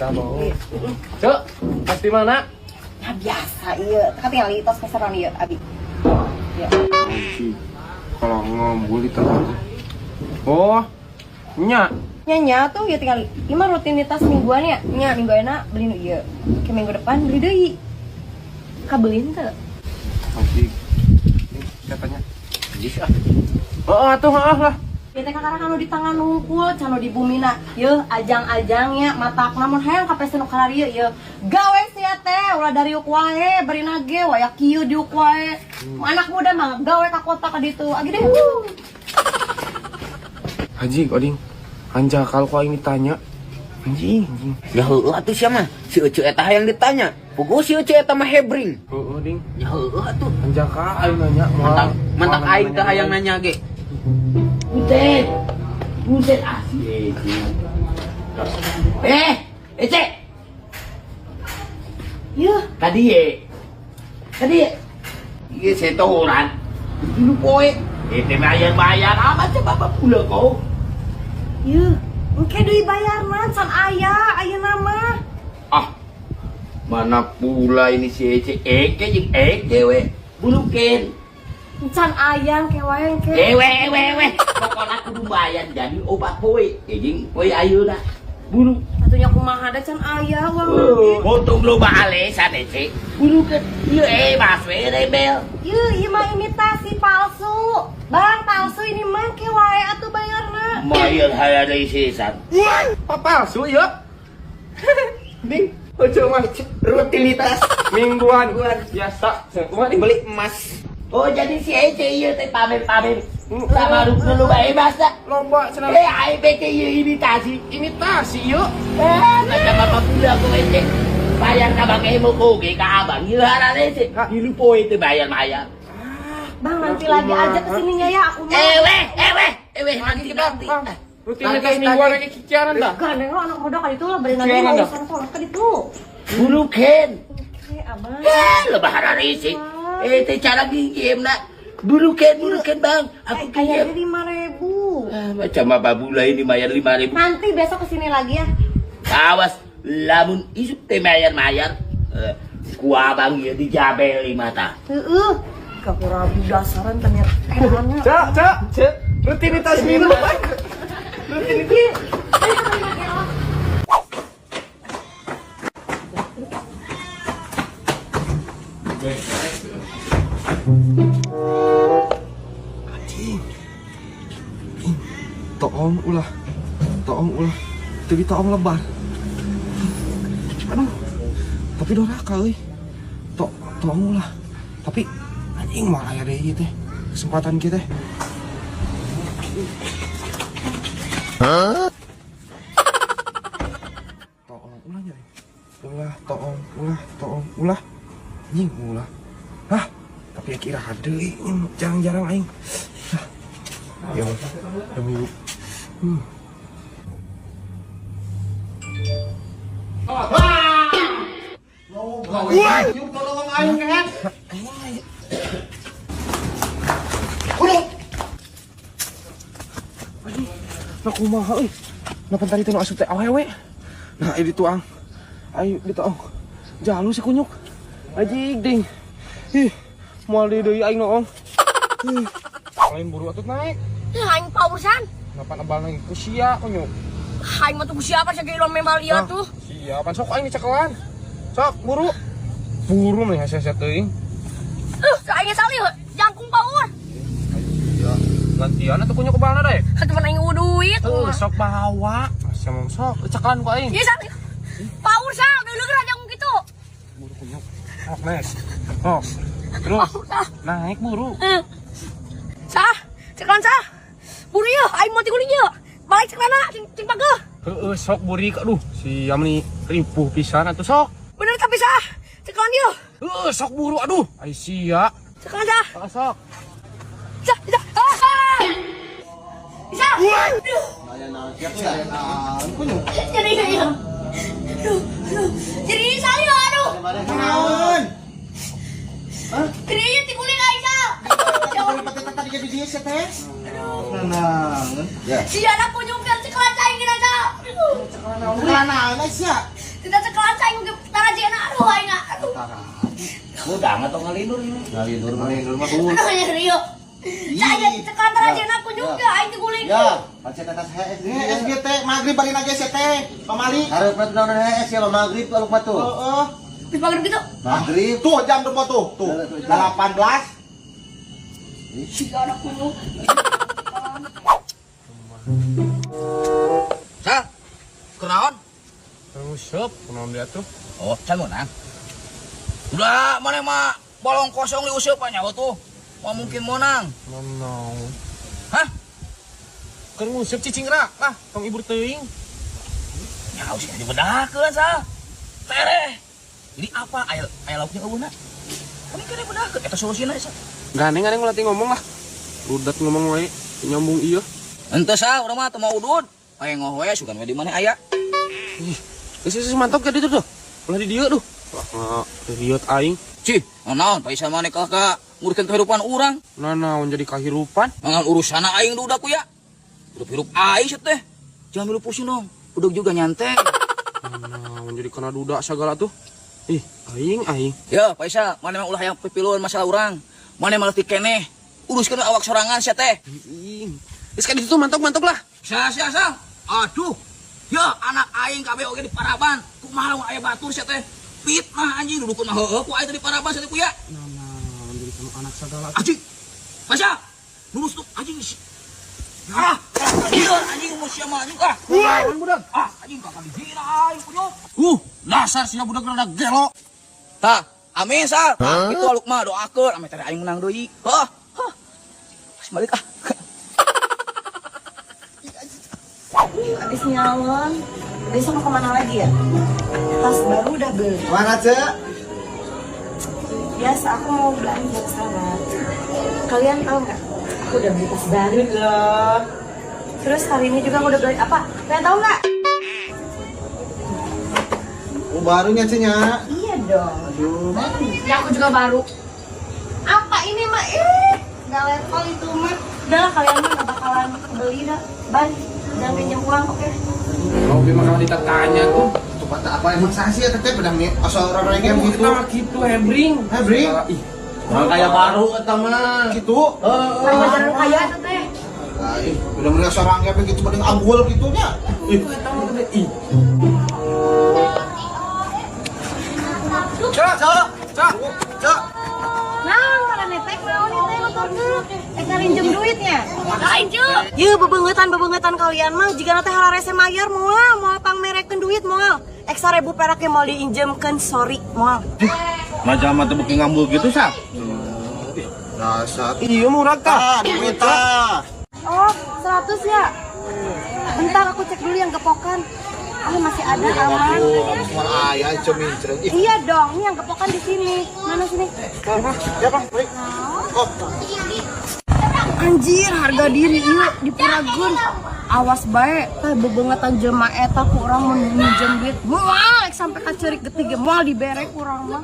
Sama. Cek, pasti mana? Ya biasa iya. Kan tinggal di tos keseran iya, Abi. Ya. Kalau ngombul itu. Oh, nya. Nya tuh ya tinggal ima rutinitas mingguan ya. Nya minggu enak beli nu ieu. Ke minggu depan beli deui. Kabelin teu? Pasti. Katanya. Bisa. Oh, atuh lah. Ya teh kakak anu di tangan nungkul, cano di bumina. Yeuh, ajang-ajangnya matak namun hayang ka pesen nu kararieu yeuh. Gawe sia teh ulah dari uk wae, bari nage waya kieu di uk wae. Anak muda mah gawe ka kota ka ditu. Agi deh. Haji, Oding. Anjakal kok ini tanya. Anjing. Ya heueuh atuh sia mah. Si Ece eta hayang ditanya. Puguh si Ece eta mah hebring. Heeh, Ding. Ya heueuh atuh. Anjakal aing nanya. Mantap aing teh hayang nanya ge. Buset asli Ece. Yeuh, Tadi ieu setoran. Dulu poe. Ete bayar apa coba bapak pula kau? yeuh. Engke deui bayarna can aya mah. Ah. Mana pula ini si Ece jeung we. Bulukeun. Can ayam kewae ke. Ewe. Pokoknya kudu bayar jadi obat poe. Jeung poe ayeuna. Bulu. Atunya kumaha da can aya uang. Untung lo bale sadece. Bulu kan. Ieu mas we rebel. Yeuh, ieu mah imitasi palsu. Bang palsu ini mah kewae atuh bayarna. Mayar haya deui sisan. Apa palsu ya? Ding, ojo mah Rutinitas mingguan biasa. Cuma dibeli emas. Oh jadi si Ece ieu teh pamer-pamer. Lama lu bae basa. lomba cenah. Aing bete ieu imitasi. Imitasi yuk. Macam apa pula aku Ece. Bayar ka bang emo oge ka abang. Ieu harane sih. Hilu poe teh bayar. Bang nanti lagi aja kesininya ya aku mah. Ewe nanti. Rutinitas mingguan lagi kiciaran dah. Kan nengok anak muda kan itu lah beri nanti Siaran mau dah. urusan tolak ke ditu. Bulukeun. Oke, abang. Lebaran isi. Teh cara game nak. Bulukeun bang. Aku Kayaknya kieu. 5.000. Macam apa bula ini bayar 5.000. Nanti besok kesini lagi ya. Awas lamun isuk teh mayar. Ku abang ieu dijabeli mata. Heeh. Kapurabi dasaran ternyata edannya. Cak. Rutinitas mingguan. Rutinitas. Toong ulah. Tapi toong lebar. Aduh. Tapi doraka euy. Toong ulah. Tapi anjing mah aya deui teh. Kesempatan kita. Toong ulah nyari. Ulah. Anjing ulah. Hah? Tapi kira deui jarang-jarang aing. Ya, demi Nah kumaha euy. Napa tadi teh nu asup teh awewe. Nah ieu dituang. Ayo dituang. Jalu si kunyuk. Ajig ding. Ih, moal deui aing noong. Lain buru atuh naik. Aing pausan. Napa nabal naik ku sia kunyuk. Aing mah tuh siapa sih geulon memang lihat tuh. Sia pan sok aing dicekelan. Sok buru. Buru mah haset teuing. Aing salih jangkung power. Ya, gantian atuh kunyuk kebalna deh. Cuman aing duit. Sok bawa. Sama sok cekelan ku aing. Iya salih. Power sal, deuleuk jangkung kitu. Buru kunyuk. Oh, nes. Oh. Terus naik buru. Sah, cekelan sah. Buru yeuh, aing mau tiguling yeuh. Balik cekelana, cing pageuh. Heeh, sok buri aduh, si Amni ripuh pisan atuh sok. Bener tapi sah. Cekelan yeuh. Heeh, sok buru aduh. Ai sia. Cekelan sah. Sok. Sah. Bisa. Jadi salih aduh. Kirinya tiguling Aisyah. Si anak punya cekelan cai kira sah. Tidak sekelas aing ge tarajena aduh aing aduh. Udah nggak tau ngalindur ini. Ngalindur mah Aduh ya Rio. Saya sekelas tarajena aku juga aing diguling. Ya, pacet atas HS. SGT magrib bari na GCT. Pamali. Harap na tunaw na HS ya, maghrib alok ba to? Heeh. Di pagar gitu. Magrib tuh jam berapa tuh? Tuh 18. Si anak kunyuk. Sa, kenaon? Ngusep, kunaon dia tuh? Oh, can menang. Udah, mana mah bolong kosong diuseup aja tuh. Mau mungkin menang. Menang. Hah? Kan ngusep cicing rak lah, tong ibu teuing. Ya harus dibedakeun sa. Tereh. Jadi apa aya lauknya eueuna? Ini kene bedakeun eta solusina sa. Gandeng ngelatih ngomong lah. Udat ngomong wae, nyambung iya. Henteu sa, urang mah teu mau udud. Aya ngoh we sugan we di mana aya. Ih, geus mantap ka ditu tuh. Ulah di dieu tuh. Lah, lihat aing. Cih, naon paisa maneh ka ngurikeun kehidupan urang. Naon jadi kahirupan? Mangan urusana aing dudak ku ya. Udah hirup aing sih teh. Jangan milu pusing dong. Udah juga nyantai. Naon jadi kena duda segala tuh. Ih, aing. Ya, paisa, mana mah ulah yang pipiluan masalah urang. Mana malah ti keneh. Uruskeun awak sorangan sia teh. Aing. Geus ka ditu mantap lah. Sa. Aduh. Ya, anak aing kabeh oge di Paraban. Kumaha mun aya batur sia teh. Fitnah anjing dudukun mah heueuh ku aya teh di Paraban sia teh ku ya. Naon jadi kana anak segala. Anjing. Paisa. Lurus tuh anjing. Ah, iya anjing mau sia mah anjing ah. Naon budak? Ah, anjing bakal dihina aing punyok. Dasar sia budak rada gelo. Tah, amin sa. Itu aluk mah doakeun ame teh aing menang deui. Hah. Pas balik ah. Habis nyalon. Besok mau kemana lagi ya? Tas baru udah beli. Mana, Cek? Biasa aku mau belanja ke sana. Kalian tahu nggak? Aku udah beli tas baru loh. Terus hari ini juga aku udah beli apa? Kalian tahu nggak? Oh, barunya Cenya. Iya dong. Aduh. Ya aku juga baru. Apa ini mah? Nggak level itu mah. Udahlah kalian mah nggak bakalan beli dah. Bye. Jangan pinjam uang, oke? Kalau dia bakal ditanya tuh. Tuh pada apa emang sasi ya tetep pedang nih. Asal orang yang gitu. Kita gitu hebring. Hebring? Ih, Orang kaya baru eta mah. Gitu. Kan jalan kaya tuh teh. Ih, bener-bener seorang yang begitu mending agul gitu nya. ih, kita mah gede. Ih. Cek. Nah, kalau netek mau nih teh motor ngarinjem duitnya. Makanya Cuk. Ye bebengetan kalian mah jika nanti halarese mayar moal pangmerekeun duit moal. Ek 1000 perak yang mau diinjemkeun sorry moal. Macam mah teu beuki ngambul gitu sa. Dasar. Iya murah tah. Duit tah. Oh, 100 ya? Bentar aku cek dulu yang gepokan. Ah, masih ada aman. Semua ayah cemincreng. Ih, Iya dong, ini yang gepokan di sini. Mana sini? ya Bang, baik. Oh, Anjir, harga diri ieu di Puragun. Awas bae, teh bebengetan jelema eta ku urang mun minjem duit. Moal sampai ka ceurik getih ge moal diberek urang mah.